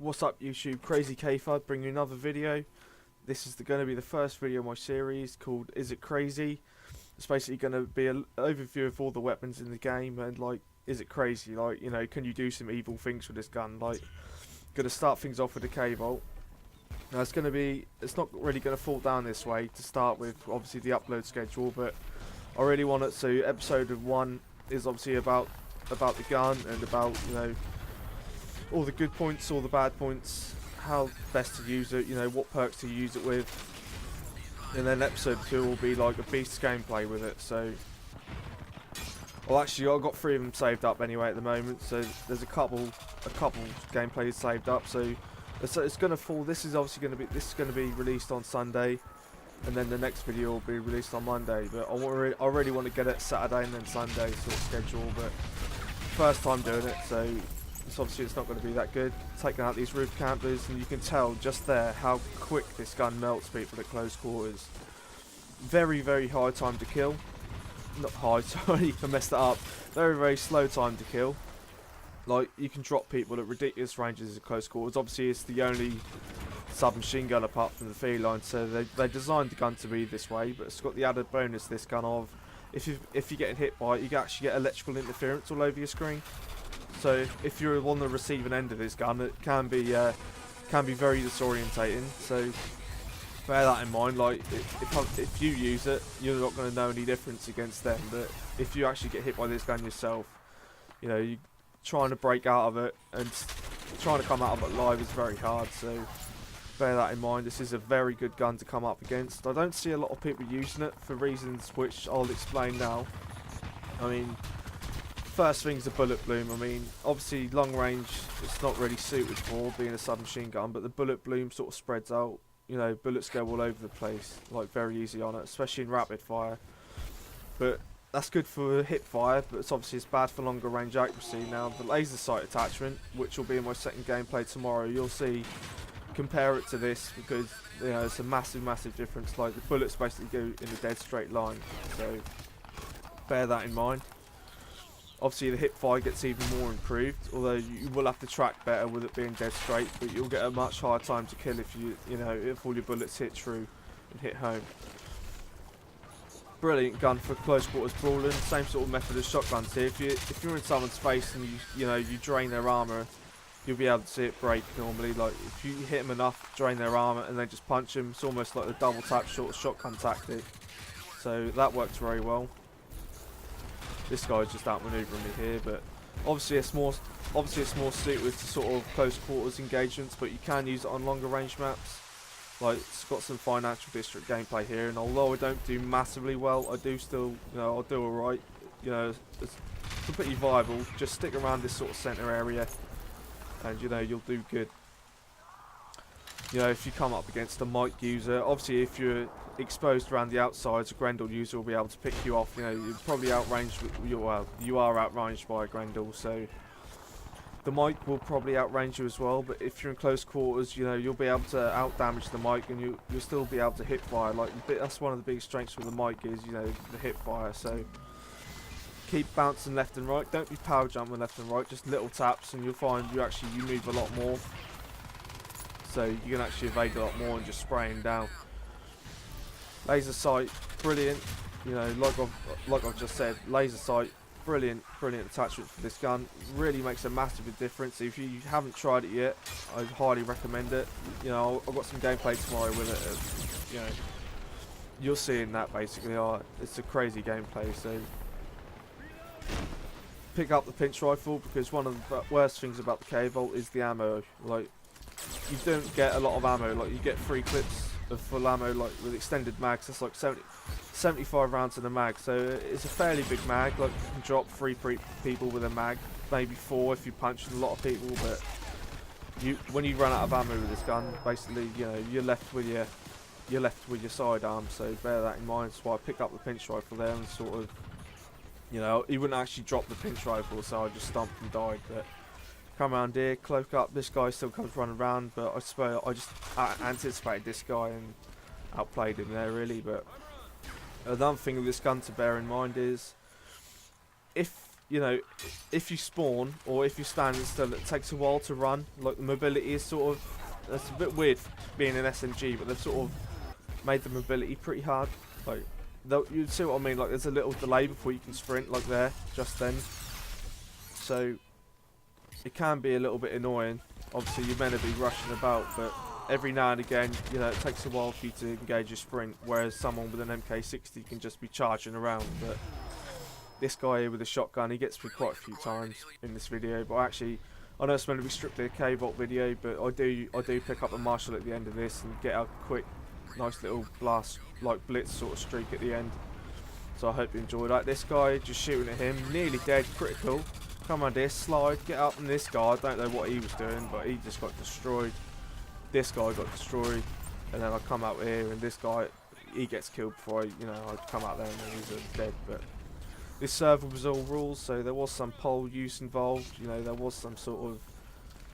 What's up YouTube, CraZy Kvolt bringing you another video. This is going to be the first video in my series called Is It CraZy? It's basically going to be an overview of all the weapons in the game and like, is it crazy? Like, you know, can you do some evil things with this gun? Like, going to start things off with the Kvolt. Now it's not really going to fall down this way to start with, obviously the upload schedule, but I really want it, so episode 1 is obviously about the gun and about, you know, all the good points, all the bad points, how best to use it, you know, what perks to use it with. And then episode 2 will be like a beast gameplay with it. So, well, actually I've got 3 of them saved up anyway at the moment, so there's a couple gameplays saved up. So it's going to fall, this is going to be released on Sunday, and then the next video will be released on Monday. But I really want to get it Saturday and then Sunday sort of schedule, but first time doing it, so obviously it's not going to be that good. Taking out these roof campers, and you can tell just there how quick this gun melts people at close quarters. Very, very high time to kill. Not high, sorry, I messed that up. Very, very slow time to kill. Like, you can drop people at ridiculous ranges at close quarters. Obviously it's the only submachine gun apart from the feline, so they designed the gun to be this way, but it's got the added bonus, this gun, of if you're getting hit by it, you can actually get electrical interference all over your screen. So if you're on the receiving end of this gun, it can be very disorientating. So bear that in mind. Like, if you use it, you're not going to know any difference against them. But if you actually get hit by this gun yourself, you know, you trying to break out of it and trying to come out of it live is very hard. So bear that in mind. This is a very good gun to come up against. I don't see a lot of people using it for reasons which I'll explain now. I mean, first thing's the bullet bloom. I mean, obviously long range it's not really suited for being a submachine gun, but the bullet bloom sort of spreads out. You know, bullets go all over the place, like very easy on it, especially in rapid fire. But that's good for hip fire, but it's bad for longer range accuracy. Now the laser sight attachment, which will be in my second gameplay tomorrow, you'll see, compare it to this, because you know it's a massive difference. Like, the bullets basically go in a dead straight line, so bear that in mind. Obviously the hip fire gets even more improved, although you will have to track better with it being dead straight, but you'll get a much higher time to kill if if all your bullets hit true and hit home. Brilliant gun for close quarters brawling. Same sort of method as shotguns here. If you're in someone's face and you drain their armor, you'll be able to see it break normally. Like, if you hit them enough, drain their armor, and then just punch them, it's almost like the double tap shotgun tactic. So that works very well. This guy's just outmaneuvering me here, but obviously it's more suited to sort of close quarters engagements, but you can use it on longer range maps. Like, it's got some financial district gameplay here, and although I don't do massively well, I do still, I'll do alright. You know, it's completely viable. Just stick around this sort of center area, and you'll do good. You know, if you come up against a mic user, obviously if you're exposed around the outsides, a Grendel user will be able to pick you off. You know, you're probably outranged. Well, you are outranged by a Grendel, so the mic will probably outrange you as well. But if you're in close quarters, you'll be able to out damage the mic, and you'll still be able to hip fire. Like, that's one of the big strengths with the mic is, the hip fire. So keep bouncing left and right. Don't be power jumping left and right. Just little taps, and you'll find you move a lot more. So you can actually evade a lot more and just spraying down. Laser sight, brilliant. You know, like I've just said, laser sight, brilliant attachment for this gun. Really makes a massive difference. If you haven't tried it yet, I highly recommend it. You know, I've got some gameplay tomorrow with it. You'll see in that basically. It's a crazy gameplay. So pick up the pinch rifle, because one of the worst things about the Kvolt is the ammo. Like, you don't get a lot of ammo. Like, you get 3 clips of full ammo, like with extended mags. That's like 75 rounds in a mag, so it's a fairly big mag. Like, you can drop 3 people with a mag, maybe 4 if you punch a lot of people. But when you run out of ammo with this gun, basically, you're left with your sidearm. So bear that in mind. That's why I picked up the pinch rifle there, and sort of, he wouldn't actually drop the pinch rifle, so I just stomped and died. But come around here, cloak up. This guy still comes running around, but I suppose I just anticipated this guy and outplayed him there, really. But another thing with this gun to bear in mind is, if you know, if you spawn or if you stand still, it takes a while to run. Like the mobility is sort of, that's a bit weird being an SMG, but they've sort of made the mobility pretty hard. Like, you see what I mean? Like there's a little delay before you can sprint, like there, just then. So it can be a little bit annoying. Obviously you're meant to be rushing about, but every now and again, you know, it takes a while for you to engage your sprint, whereas someone with an MK60 can just be charging around. But this guy here with a shotgun, he gets me quite a few times in this video. But actually, I know it's meant to be strictly a Kvolt video, but I do pick up a Marshall at the end of this and get a quick, nice little blast, like blitz sort of streak at the end. So I hope you enjoyed that. This guy, just shooting at him, nearly dead, critical. Come on, this slide, get up on this guy. I don't know what he was doing, but he just got destroyed. This guy got destroyed, and then I come out here, and this guy, he gets killed before I come out there and then he's dead. But this server was all rules, so there was some pole use involved. You know, there was some sort of,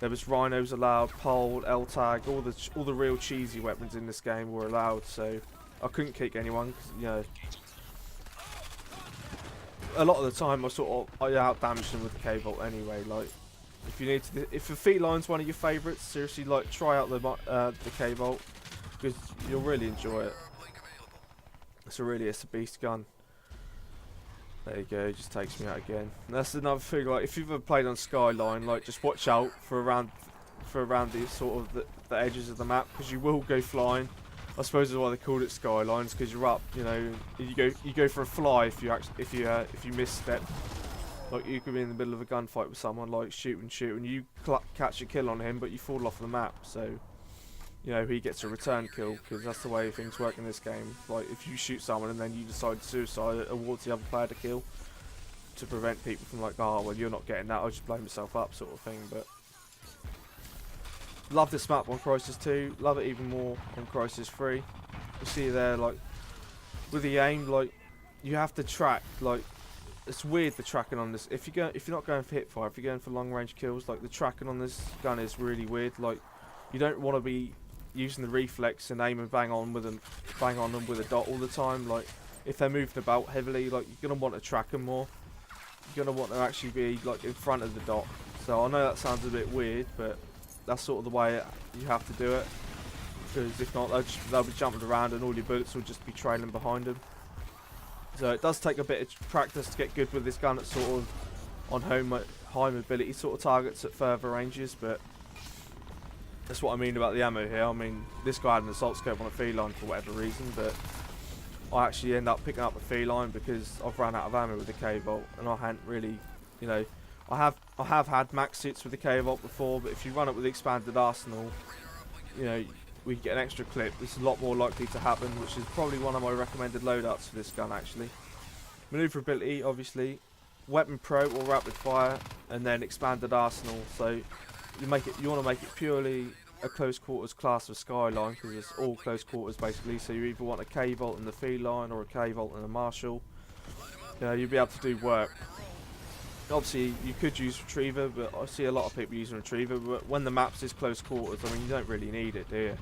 there was rhinos allowed, pole, L-tag, all the real cheesy weapons in this game were allowed. So I couldn't kick anyone, 'cause, you know, a lot of the time I out damaged them with the Kvolt anyway. Like, if you need to, if the Feline's one of your favourites, seriously, like try out the Kvolt, because you'll really enjoy it. It's a beast gun. There you go, it just takes me out again. And that's another thing. Like, if you've ever played on Skyline, like just watch out for around the sort of the edges of the map, because you will go flying. I suppose that's why they called it Skylines, because you're up, you know, you go for a fly if you misstep. Like, you could be in the middle of a gunfight with someone, like shoot and you catch a kill on him, but you fall off the map. So, you know, he gets a return kill, because that's the way things work in this game. Like, if you shoot someone and then you decide to suicide, it awards the other player to kill, to prevent people from like, oh well, you're not getting that, I'll just blame myself up, sort of thing. But love this map on Crysis 2, love it even more on Crysis 3. You see there, like, with the aim, like, you have to track, like, it's weird the tracking on this. If you're not going for hip fire, if you're going for long range kills, like the tracking on this gun is really weird. Like, you don't want to be using the reflex and aim and bang on them with a dot all the time. Like, if they're moving about heavily, like, you're gonna want to track them more. You're gonna want to actually be like in front of the dot. So I know that sounds a bit weird, but that's sort of the way you have to do it, because if not, they'll be jumping around and all your bullets will just be trailing behind them. So it does take a bit of practice to get good with this gun at sort of on high mobility sort of targets at further ranges, but that's what I mean about the ammo here. I mean, this guy had an assault scope on a feline for whatever reason, but I actually end up picking up a feline because I've run out of ammo with the Kvolt, and I hadn't really, you know, I have had max suits with the Kvolt before, but if you run it with the expanded arsenal, you know, we get an extra clip. It's a lot more likely to happen, which is probably one of my recommended loadouts for this gun actually. Maneuverability, obviously, weapon pro or rapid fire, and then expanded arsenal. So you want to make it purely a close quarters class of Skyline, because it's all close quarters basically. So you either want a Kvolt and the Feline or a Kvolt and a Marshall. You know, you'll be able to do work. Obviously, you could use retriever, but I see a lot of people using retriever. But when the map's is close quarters, I mean, you don't really need it, do you?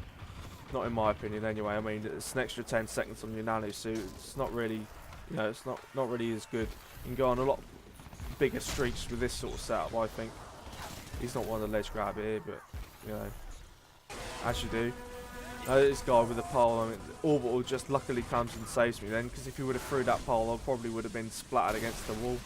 Not in my opinion, anyway. I mean, it's an extra 10 seconds on your nano suit. It's not really, you know, it's not really as good. You can go on a lot bigger streaks with this sort of setup, I think. He's not one of the ledge grab here, but you know, as you do. This guy with the pole, I mean, orbital just luckily comes and saves me then, because if he would have threw that pole, I probably would have been splattered against the wall.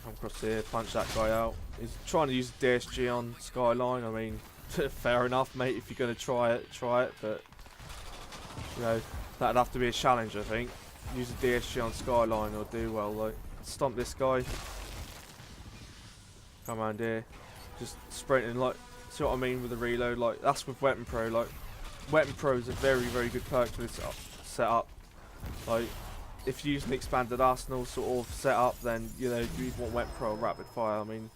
Come across here, punch that guy out. He's trying to use DSG on Skyline. I mean, fair enough, mate. If you're going to try it. But you know, that'd have to be a challenge, I think. Use a DSG on Skyline or do well. Like, stomp this guy. Come around here, just sprinting. Like, see what I mean with the reload? Like, that's with Weapon Pro. Like, Weapon Pro is a very, very good perk for this setup. Like, if you're using the expanded arsenal sort of setup, then you know you want Weapon Pro or rapid fire. I mean,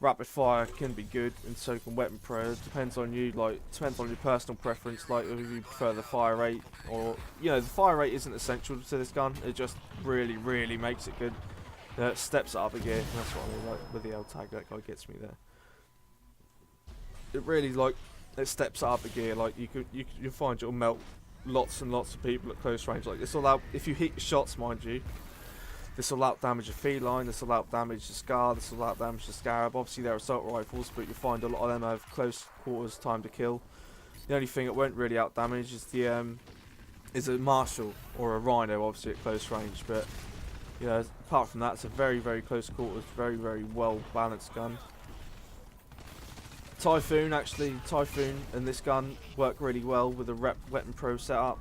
rapid fire can be good, and so can Weapon Pro. It depends on you. Like, depends on your personal preference. Like, if you prefer the fire rate, or you know, the fire rate isn't essential to this gun. It just really, really makes it good. It steps it up a gear. That's what I mean. Like with the L tag, that guy gets me there. It really, like, it steps it up a gear. Like, you'll find you'll melt lots and lots of people at close range. Like, it's all out if you hit your shots, mind you. This will out-damage a feline, this will out-damage the scar, this will out-damage the scarab. Obviously they're assault rifles, but you'll find a lot of them have close quarters time to kill. The only thing it won't really out-damage is the is a marshal or a rhino, obviously at close range. But you know, apart from that, it's a very, very close quarters, very, very well balanced gun. Typhoon and this gun work really well with a Weapon Pro setup.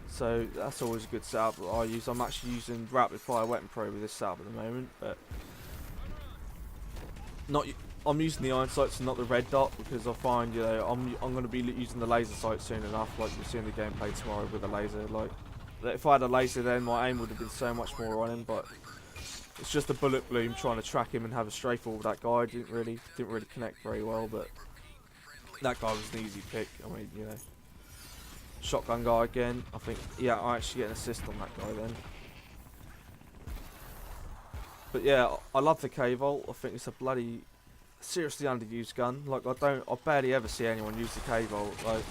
So that's always a good setup that I use. I'm actually using Rapid Fire Weapon Pro with this setup at the moment, but I'm using the iron sights and not the red dot, because I find, you know, I'm going to be using the laser sight soon enough, like you'll see in the gameplay tomorrow with a laser. Like, if I had a laser then my aim would have been so much more on him, but it's just a bullet bloom trying to track him and have a strafe with that guy. Didn't really connect very well, but that guy was an easy pick. I mean, you know. Shotgun guy again. I think, yeah, I actually get an assist on that guy then. But yeah, I love the Kvolt. I think it's a bloody seriously underused gun. Like, I barely ever see anyone use the Kvolt. Like,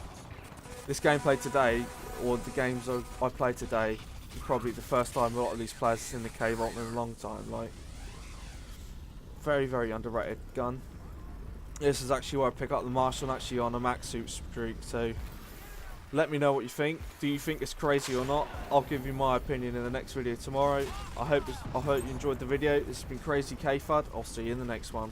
this gameplay today, or the games I played today, is probably the first time a lot of these players have seen the Kvolt in a long time. Like, very, very underrated gun. This is actually where I pick up the Marshal, actually on a max suit streak, so let me know what you think. Do you think it's crazy or not? I'll give you my opinion in the next video tomorrow. I hope you enjoyed the video. This has been CraZy Kvolt. I'll see you in the next one.